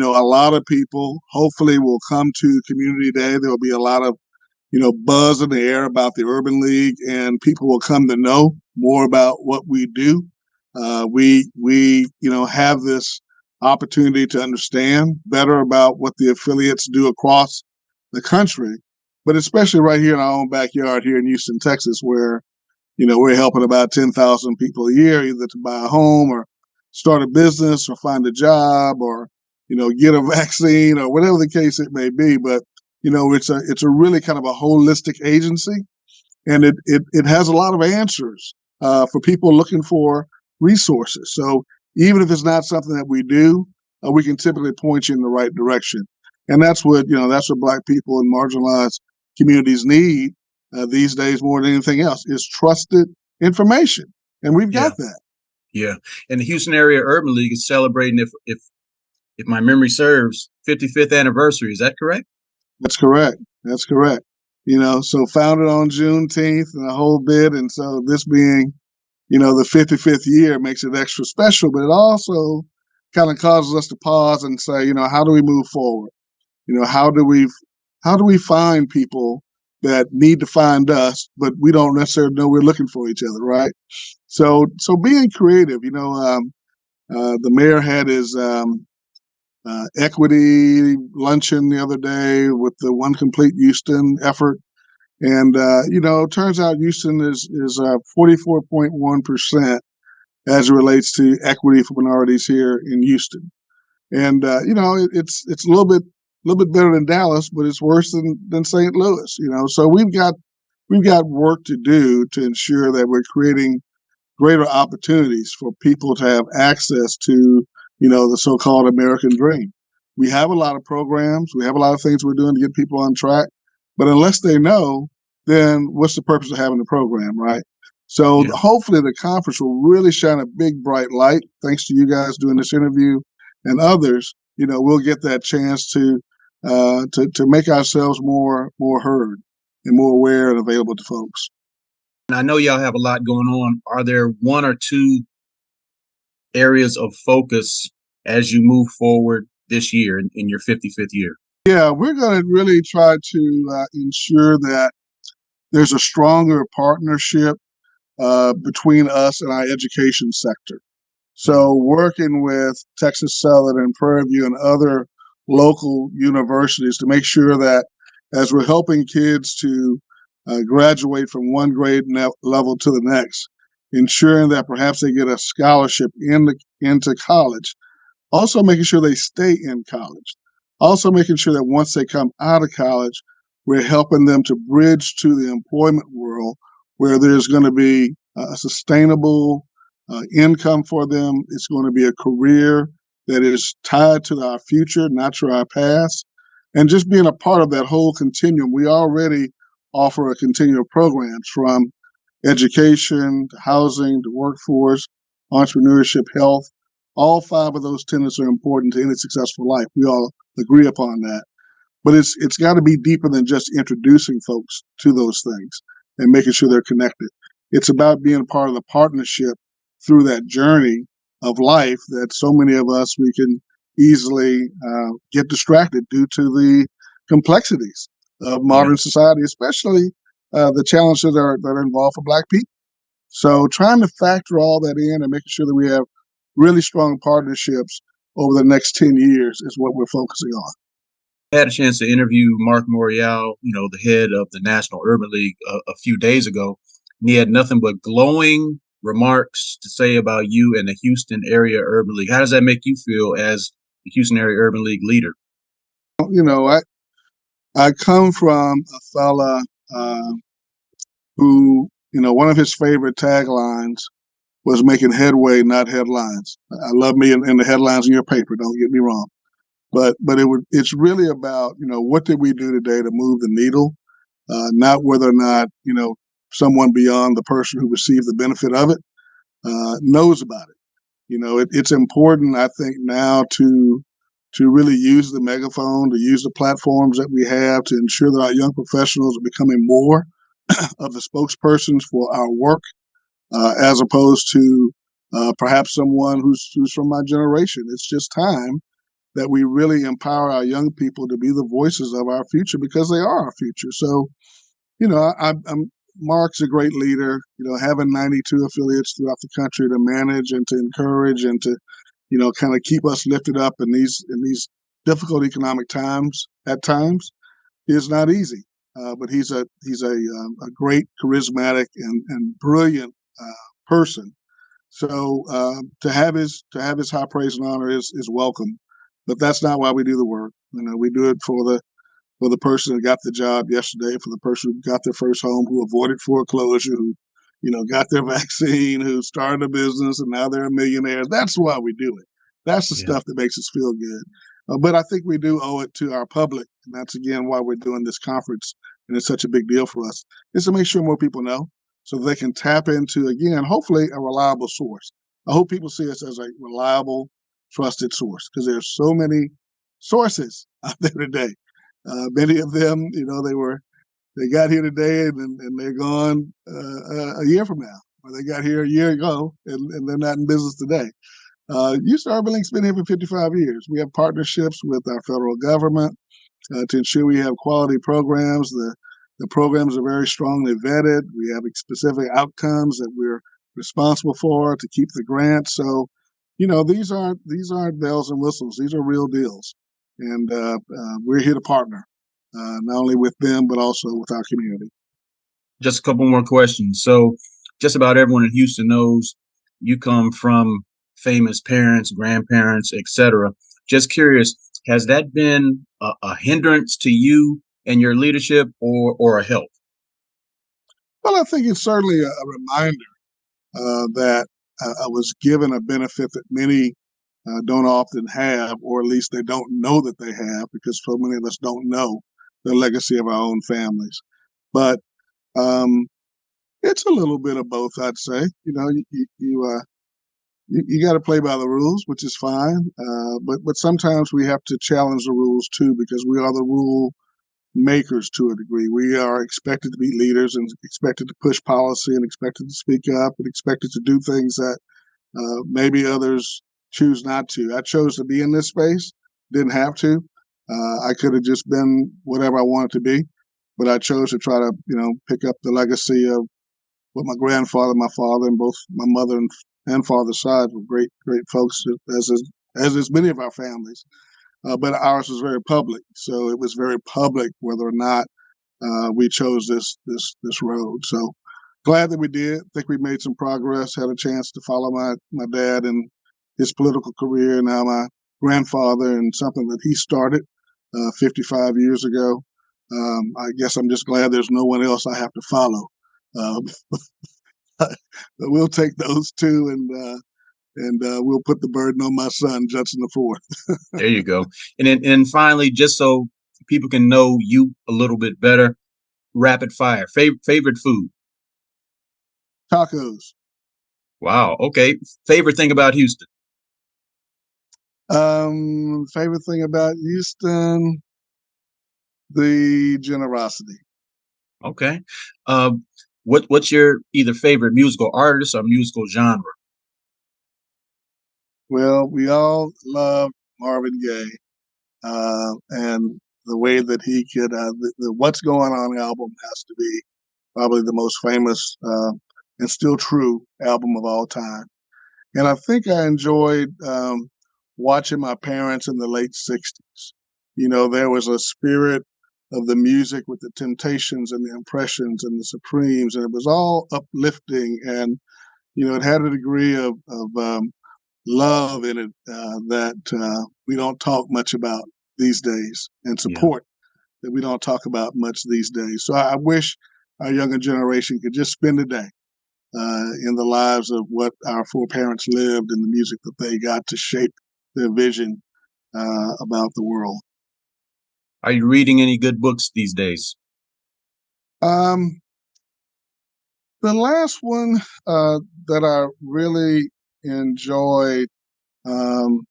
A lot of people hopefully will come to Community Day. There will be a lot of, buzz in the air about the Urban League, and people will come to know more about what we do. We have this opportunity to understand better about what the affiliates do across the country, but especially right here in our own backyard here in Houston, Texas, where, we're helping about 10,000 people a year either to buy a home or start a business or find a job or, get a vaccine or whatever the case it may be. But, it's a really kind of a holistic agency, and it has a lot of answers for people looking for resources. So even if it's not something that we do, we can typically point you in the right direction. And that's what Black people in marginalized communities need these days more than anything else is trusted information. And we've Yeah, got that. yeah. And the Houston Area Urban League is celebrating, if my memory serves, 55th anniversary. Is that correct? That's correct. That's correct. So founded on Juneteenth and a whole bit. And so this being, the 55th year makes it extra special, but it also kind of causes us to pause and say, how do we move forward? How do we find people that need to find us, but we don't necessarily know we're looking for each other, right? So being creative, the mayor had his equity luncheon the other day with the One Complete Houston effort. And, turns out Houston is 44.1% as it relates to equity for minorities here in Houston. And, it's a little bit better than Dallas, but it's worse than St. Louis, So we've got work to do to ensure that we're creating greater opportunities for people to have access to, the so-called American dream. We have a lot of programs. We have a lot of things we're doing to get people on track. But unless they know, then what's the purpose of having the program, right? So Yeah. hopefully the conference will really shine a big, bright light. Thanks to you guys doing this interview and others, we'll get that chance to make ourselves more heard and more aware and available to folks. And I know y'all have a lot going on. Are there one or two areas of focus as you move forward this year in your 55th year? Yeah, we're going to really try to ensure that there's a stronger partnership between us and our education sector. So working with Texas Southern and Prairie View and other local universities to make sure that as we're helping kids to graduate from one grade level to the next, ensuring that perhaps they get a scholarship into college, also making sure they stay in college, also making sure that once they come out of college, we're helping them to bridge to the employment world where there's going to be a sustainable income for them. It's going to be a career that is tied to our future, not to our past. And just being a part of that whole continuum, we already offer a continuum of programs from education to housing to workforce, entrepreneurship, health. All five of those tenets are important to any successful life. We all agree upon that. But it's got to be deeper than just introducing folks to those things and making sure they're connected. It's about being a part of the partnership through that journey of life that so many of us, we can easily get distracted due to the complexities of modern society, especially the challenges that are involved for Black people. So trying to factor all that in and making sure that we have really strong partnerships over the next 10 years is what we're focusing on. I had a chance to interview Mark Morial, the head of the National Urban League, a few days ago. And he had nothing but glowing remarks to say about you and the Houston Area Urban League. How does that make you feel as the Houston Area Urban League leader? I come from a fella who, one of his favorite taglines was making headway, not headlines. I love me in the headlines in your paper, don't get me wrong. But it's really about, what did we do today to move the needle, not whether or not, someone beyond the person who received the benefit of it knows about it. It's important, I think, now to really use the megaphone, to use the platforms that we have to ensure that our young professionals are becoming more of the spokespersons for our work, as opposed to perhaps someone who's from my generation. It's just time that we really empower our young people to be the voices of our future, because they are our future. So, Mark's a great leader. Having 92 affiliates throughout the country to manage and to encourage and to, kind of keep us lifted up in these difficult economic times at times is not easy. But he's a great, charismatic, and brilliant person. So to have his high praise and honor is welcome. But that's not why we do the work. We do it for the person who got the job yesterday, for the person who got their first home, who avoided foreclosure, who got their vaccine, who started a business, and now they're a millionaire. That's why we do it. That's the stuff that makes us feel good. But I think we do owe it to our public, and that's again why we're doing this conference, and it's such a big deal for us, is to make sure more people know, so they can tap into, again, hopefully a reliable source. I hope people see us as a reliable, trusted source, because there's so many sources out there today. Many of them, they got here today and they're gone a year from now, or they got here a year ago and they're not in business today. Houston Urban Link's been here for 55 years. We have partnerships with our federal government to ensure we have quality programs. The programs are very strongly vetted. We have specific outcomes that we're responsible for to keep the grants. So, these aren't bells and whistles. These are real deals, and we're here to partner not only with them but also with our community. Just a couple more questions. So, just about everyone in Houston knows you come from famous parents, grandparents, etc. Just curious, has that been a hindrance to you and your leadership, or a help? Well, I think it's certainly a reminder that I was given a benefit that many don't often have, or at least they don't know that they have, because so many of us don't know the legacy of our own families. But it's a little bit of both, I'd say. You got to play by the rules, which is fine. But sometimes we have to challenge the rules too, because we are the rule makers to a degree. We are expected to be leaders and expected to push policy and expected to speak up and expected to do things that maybe others choose not to. I chose to be in this space, didn't have to. I could have just been whatever I wanted to be, but I chose to try to, pick up the legacy of what my grandfather, my father, and both my mother and father's side were great, great folks, as is many of our families. But ours was very public, so it was very public whether or not we chose this road. So glad that we did. Think we made some progress. Had a chance to follow my dad and his political career. Now my grandfather, and something that he started 55 years ago. I guess I'm just glad there's no one else I have to follow. But we'll take those two, and we'll put the burden on my son, Judson IV. There you go. And finally, just so people can know you a little bit better, rapid fire. Favorite food? Tacos. Wow. Okay. Favorite thing about Houston? Favorite thing about Houston, the generosity. Okay. What's your either favorite musical artist or musical genre? Well, we all love Marvin Gaye, and the way that he could, the What's Going On album has to be probably the most famous and still true album of all time. And I think I enjoyed watching my parents in the late 60s. There was a spirit of the music with the Temptations and the Impressions and the Supremes, and it was all uplifting, and it had a degree of love in it that we don't talk much about these days, and Yeah. support that we don't talk about much these days. So I wish our younger generation could just spend a day in the lives of what our foreparents lived and the music that they got to shape their vision about the world. Are you reading any good books these days? Um, the last one that I really enjoyed um,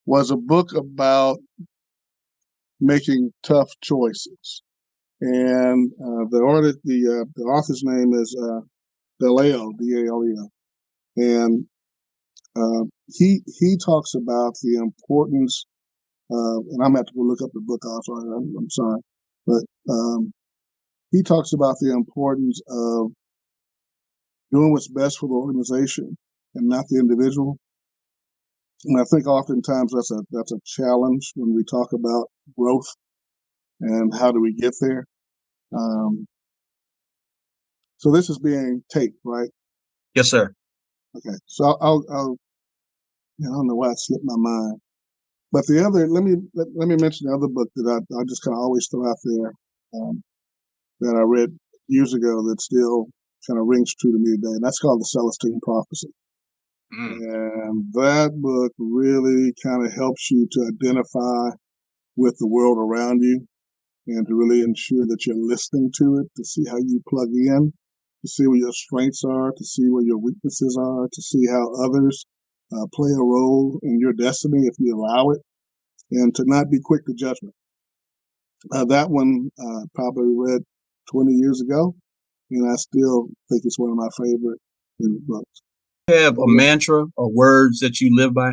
was a book about making tough choices, and the author's name is Daleo, Daleo, and He talks about the importance of, and I'm going to have to go look up the book also. I'm sorry, but he talks about the importance of doing what's best for the organization and not the individual. And I think oftentimes that's a challenge when we talk about growth and how do we get there. Um, so this is being taped, right? Yes, sir. Okay. So I'll I don't know why it slipped my mind. But the other, let me mention the other book that I just kind of always throw out there, that I read years ago that still kind of rings true to me today, and that's called The Celestine Prophecy. Mm. And that book really kind of helps you to identify with the world around you and to really ensure that you're listening to it, to see how you plug in, to see where your strengths are, to see where your weaknesses are, to see how others play a role in your destiny if you allow it, and to not be quick to judgment. That one probably read 20 years ago, and I still think it's one of my favorite books. Do you have a mantra or words that you live by?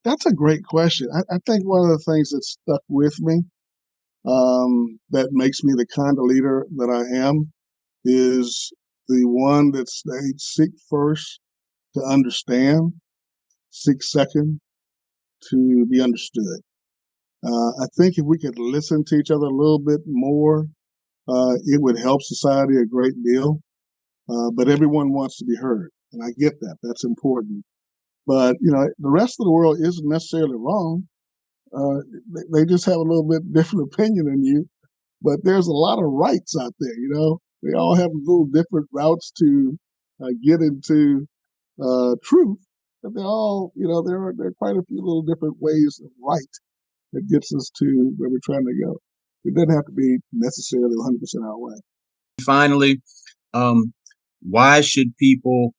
That's a great question. I think one of the things that stuck with me, that makes me the kind of leader that I am, is the one that states: seek first to understand, seek second to be understood. I think if we could listen to each other a little bit more, it would help society a great deal. But everyone wants to be heard, and I get that. That's important. But the rest of the world isn't necessarily wrong. Uh, they just have a little bit different opinion than you. But there's a lot of rights out there. They all have little different routes to get into truth. But they're all, there are quite a few little different ways of right that gets us to where we're trying to go. It doesn't have to be necessarily 100% our way. Finally, um, why should people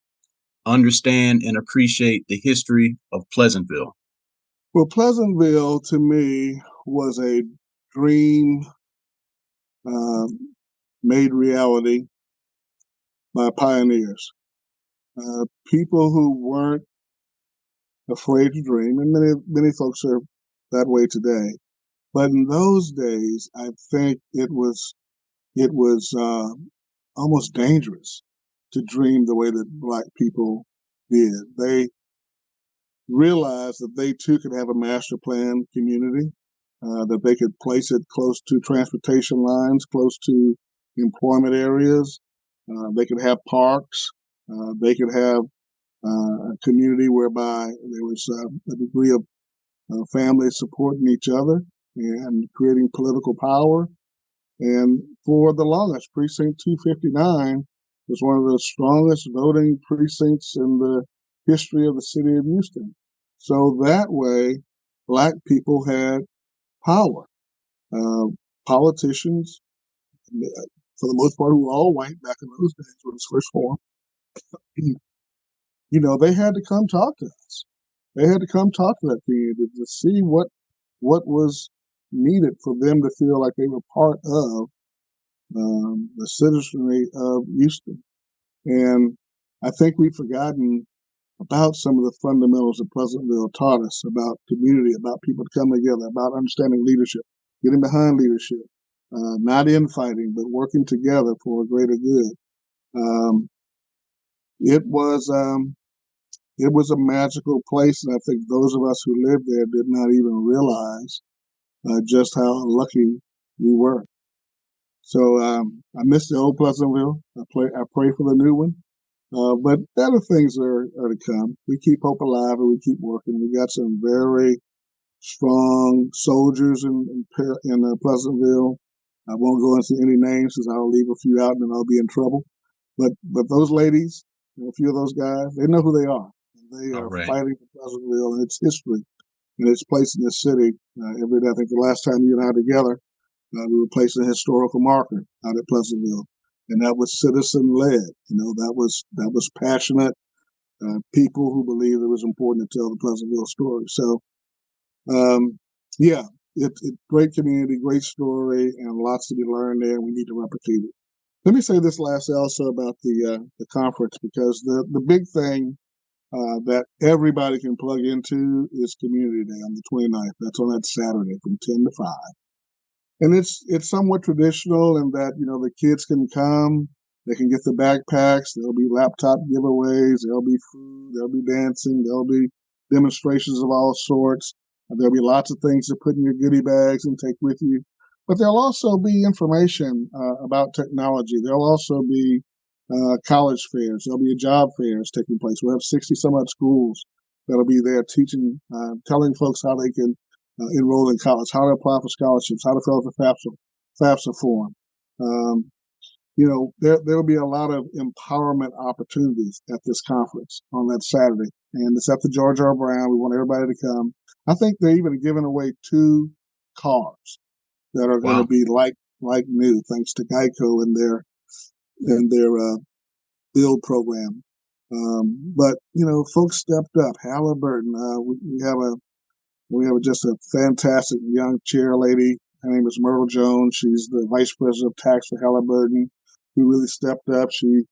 understand and appreciate the history of Pleasantville? Well, Pleasantville to me was a dream made reality by pioneers, people who weren't afraid to dream, and many folks are that way today. But in those days, I think it was almost dangerous to dream the way that Black people did. They realized that they too could have a master plan community, that they could place it close to transportation lines, close to employment areas. They could have parks. They could have a community whereby there was a degree of families supporting each other and creating political power. And for the longest, Precinct 259 was one of the strongest voting precincts in the history of the city of Houston. So that way, Black people had power. Uh, Politicians, for the most part, who were all white back in those days when it was first formed, they had to come talk to us. They had to come talk to that community to see what was needed for them to feel like they were part of the citizenry of Houston. And I think we've forgotten about some of the fundamentals that Pleasantville taught us about community, about people coming together, about understanding leadership, getting behind leadership, not infighting, but working together for a greater good. Um, it was it was a magical place, and I think those of us who lived there did not even realize just how lucky we were. So I miss the old Pleasantville. I pray for the new one. But better things are to come. We keep hope alive and we keep working. We got some very strong soldiers in Pleasantville. I won't go into any names because I'll leave a few out and then I'll be in trouble. But those ladies, and a few of those guys, they know who they are. They All are right. fighting for Pleasantville and its history and its place in this city. Every day, I think the last time you and I were together, we were placing a historical marker out at Pleasantville, and that was citizen led. That was passionate people who believed it was important to tell the Pleasantville story. So, yeah, it's great community, great story, and lots to be learned there. We need to replicate it. Let me say this last also about the conference, because the big thing that everybody can plug into is Community Day on the 29th. That's on that Saturday from 10 to 5. And it's somewhat traditional in that, you know, the kids can come, they can get the backpacks, there'll be laptop giveaways, there'll be food, there'll be dancing, there'll be demonstrations of all sorts. There'll be lots of things to put in your goodie bags and take with you. But there'll also be information about technology. There'll also be college fairs. There'll be job fairs taking place. We'll have 60 some odd schools that'll be there teaching, telling folks how they can enroll in college, how to apply for scholarships, how to fill out the FAFSA form. Um, you know, there will be a lot of empowerment opportunities at this conference on that Saturday, and it's at the George R. Brown. We want everybody to come. I think they're even giving away 2 cars that are going to Wow. be like new, thanks to Geico and their build program. But you know, folks stepped up. Halliburton. We have just a fantastic young chair lady. Her name is Myrtle Jones. She's the vice president of tax for Halliburton, who really stepped up. She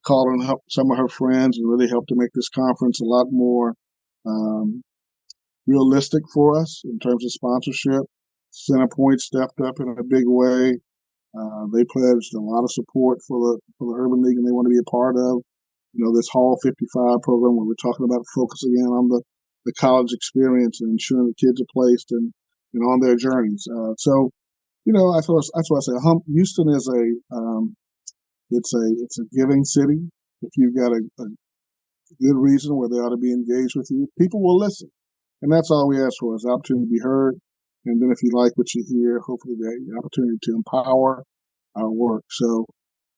called on some of her friends and really helped to make this conference a lot more um, realistic for us in terms of sponsorship. Centerpoint stepped up in a big way. They pledged a lot of support for the Urban League, and they want to be a part of, you know, this Hall 55 program where we're talking about focusing in on the college experience and ensuring the kids are placed and on their journeys. So, you know, that's why I say Houston is it's a giving city. If you've got a good reason where they ought to be engaged with you, people will listen. And that's all we ask for, is the opportunity to be heard. And then if you like what you hear, hopefully the opportunity to empower our work. So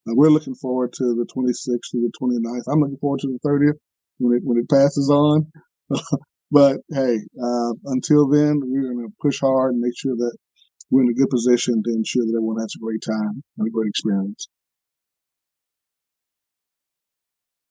we're looking forward to the 26th to the 29th. I'm looking forward to the 30th when it passes on. But hey, until then, we're going to push hard and make sure that we're in a good position to ensure that everyone has a great time and a great experience.